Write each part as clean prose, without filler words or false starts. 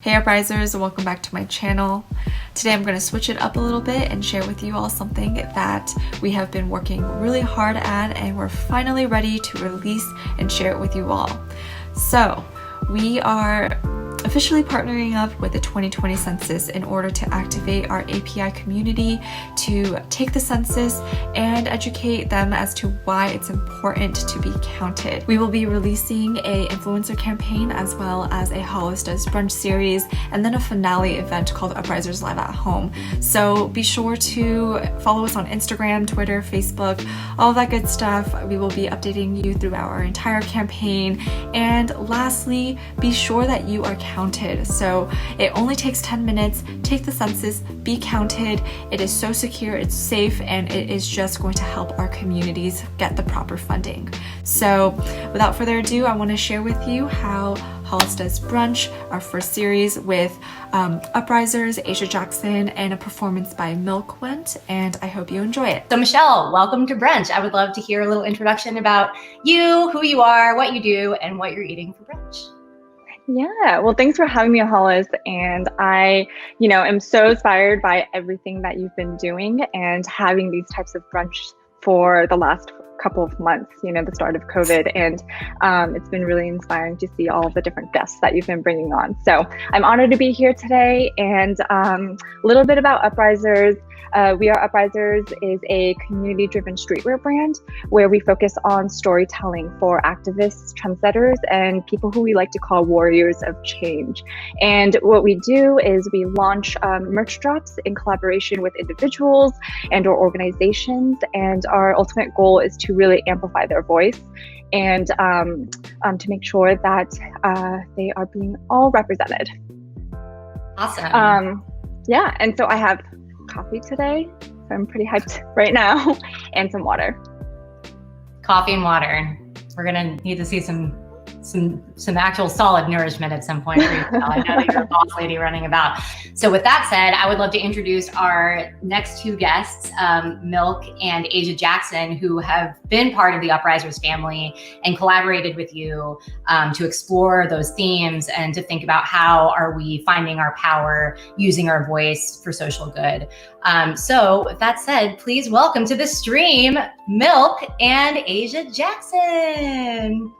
Hey Uprisers, welcome back to my channel. Today I'm going to switch it up a little bit and share with you all something that we have been working really hard at and we're finally ready to release and share it with you all. So we are officially partnering up with the 2020 census in order to activate our API community to take the census and educate them as to why it's important to be counted. We will be releasing a influencer campaign as well as a Hollis Does Brunch series and then a finale event called Uprisers Live at Home. So be sure to follow us on Instagram, Twitter, Facebook, all that good stuff. We will be updating you throughout our entire campaign. And lastly, be sure that you are counted. So it only takes 10 minutes. Take the census, be counted. It is so secure, it's safe, and it is just going to help our communities get the proper funding. So without further ado, I want to share with you how Hollis Does Brunch, our first series with Uprisers, Asia Jackson, and a performance by MILCK went, and I hope you enjoy it. So Michelle, welcome to brunch. I would love to hear a little introduction about you, who you are, what you do, and what you're eating for brunch. Yeah, well, thanks for having me, Hollis. And I, am so inspired by everything that you've been doing and having these types of brunch for the last couple of months, the start of COVID. And it's been really inspiring to see all the different guests that you've been bringing on. So I'm honored to be here today. And a little bit about Uprisers. We Are Uprisers is a community-driven streetwear brand where we focus on storytelling for activists, trendsetters, and people who we like to call warriors of change. And what we do is we launch merch drops in collaboration with individuals and or organizations. And our ultimate goal is to really amplify their voice and to make sure that they are being all represented. Awesome. Yeah, and so I have coffee today, so I'm pretty hyped right now, and some water. Coffee and water. We're gonna need to see some actual solid nourishment at some point for you. I know that you're a boss lady running about. So with that said, I would love to introduce our next two guests, MILCK and Asia Jackson, who have been part of the Uprisers family and collaborated with you to explore those themes and to think about how are we finding our power, using our voice for social good. So with that said, please welcome to the stream, MILCK and Asia Jackson.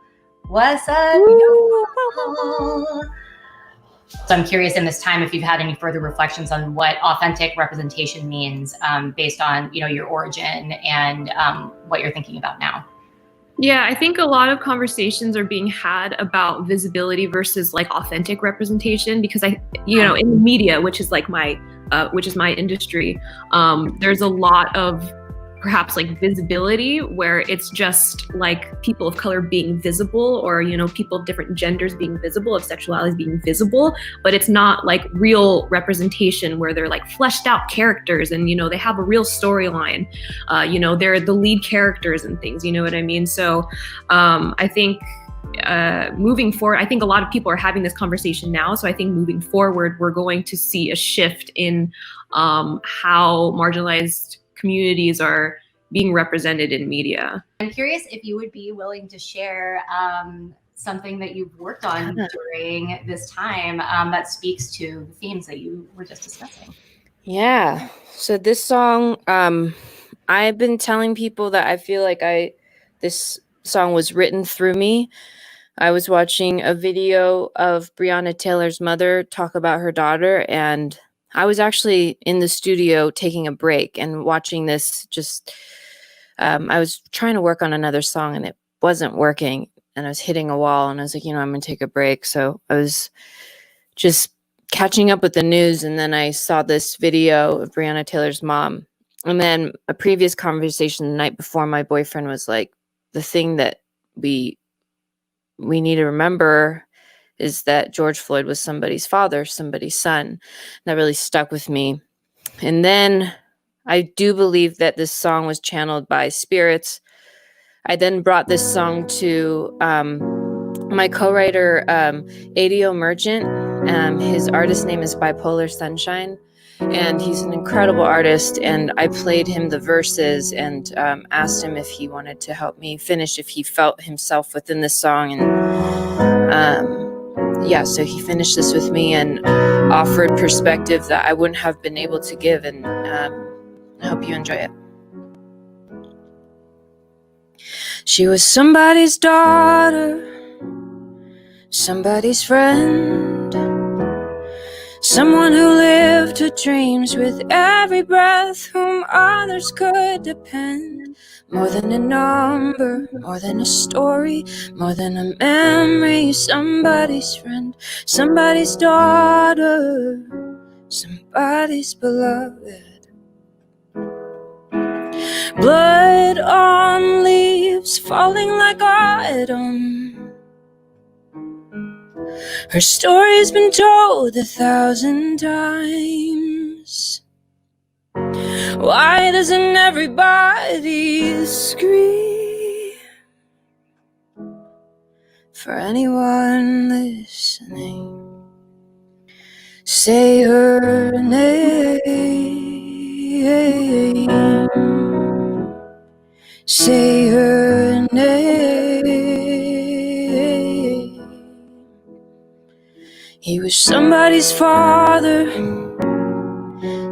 What's up? So I'm curious in this time if you've had any further reflections on what authentic representation means based on your origin and what you're thinking about now. Yeah, I think a lot of conversations are being had about visibility versus like authentic representation because in the media, which is like my industry, there's a lot of perhaps like visibility where it's just like people of color being visible or, people of different genders being visible, of sexualities being visible, but it's not like real representation where they're like fleshed out characters and, they have a real storyline, they're the lead characters and things, you know what I mean? So I think moving forward, I think a lot of people are having this conversation now. So I think moving forward, we're going to see a shift in how marginalized communities are being represented in media. I'm curious if you would be willing to share something that you've worked on during this time that speaks to the themes that you were just discussing. Yeah. So this song, I've been telling people that I feel like this song was written through me. I was watching a video of Breonna Taylor's mother talk about her daughter, and I was actually in the studio taking a break and watching this I was trying to work on another song and it wasn't working and I was hitting a wall and I was like, I'm going to take a break. So I was just catching up with the news and then I saw this video of Breonna Taylor's mom. And then a previous conversation the night before, my boyfriend was like, the thing that we need to remember is that George Floyd was somebody's father, somebody's son. That really stuck with me. And then I do believe that this song was channeled by spirits. I then brought this song to my co-writer, Adio Merchant. His artist name is Bipolar Sunshine. And he's an incredible artist. And I played him the verses and asked him if he wanted to help me finish, if he felt himself within this song. And yeah, so he finished this with me and offered perspective that I wouldn't have been able to give, and I hope you enjoy it. She was somebody's daughter, somebody's friend, someone who lived her dreams with every breath, whom others could depend. More than a number, more than a story, more than a memory. Somebody's friend, somebody's daughter, somebody's beloved. Blood on leaves falling like autumn. Her story's been told 1,000 times. Why doesn't everybody scream? For anyone listening, say her name. Say her name. He was somebody's father,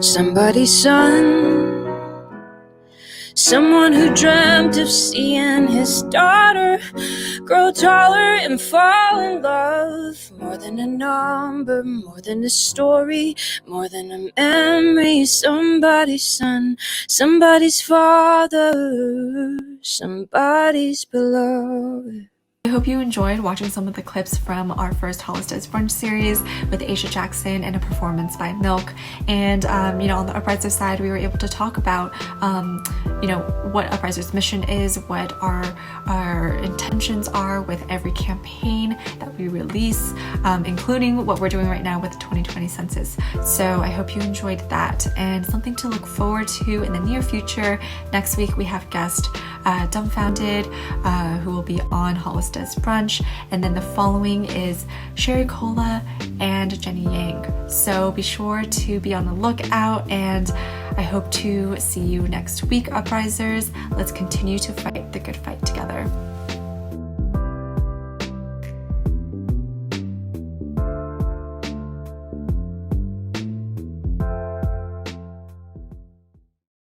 somebody's son, someone who dreamt of seeing his daughter grow taller and fall in love. More than a number, more than a story, more than a memory. Somebody's son, somebody's father, somebody's beloved. I hope you enjoyed watching some of the clips from our first Hollis Does Brunch series with Aisha Jackson and a performance by MILCK. And, you know, on the Uprisers side, we were able to talk about, you know, what Uprisers' mission is, what our intentions are with every campaign that we release, including what we're doing right now with the 2020 census. So I hope you enjoyed that, and something to look forward to in the near future. Next week, we have guest Dumbfounded, who will be on Hollis Does Brunch, and then the following is Sherry Cola and Jenny Yang. So be sure to be on the lookout, and I hope to see you next week, Uprisers. Let's continue to fight the good fight together.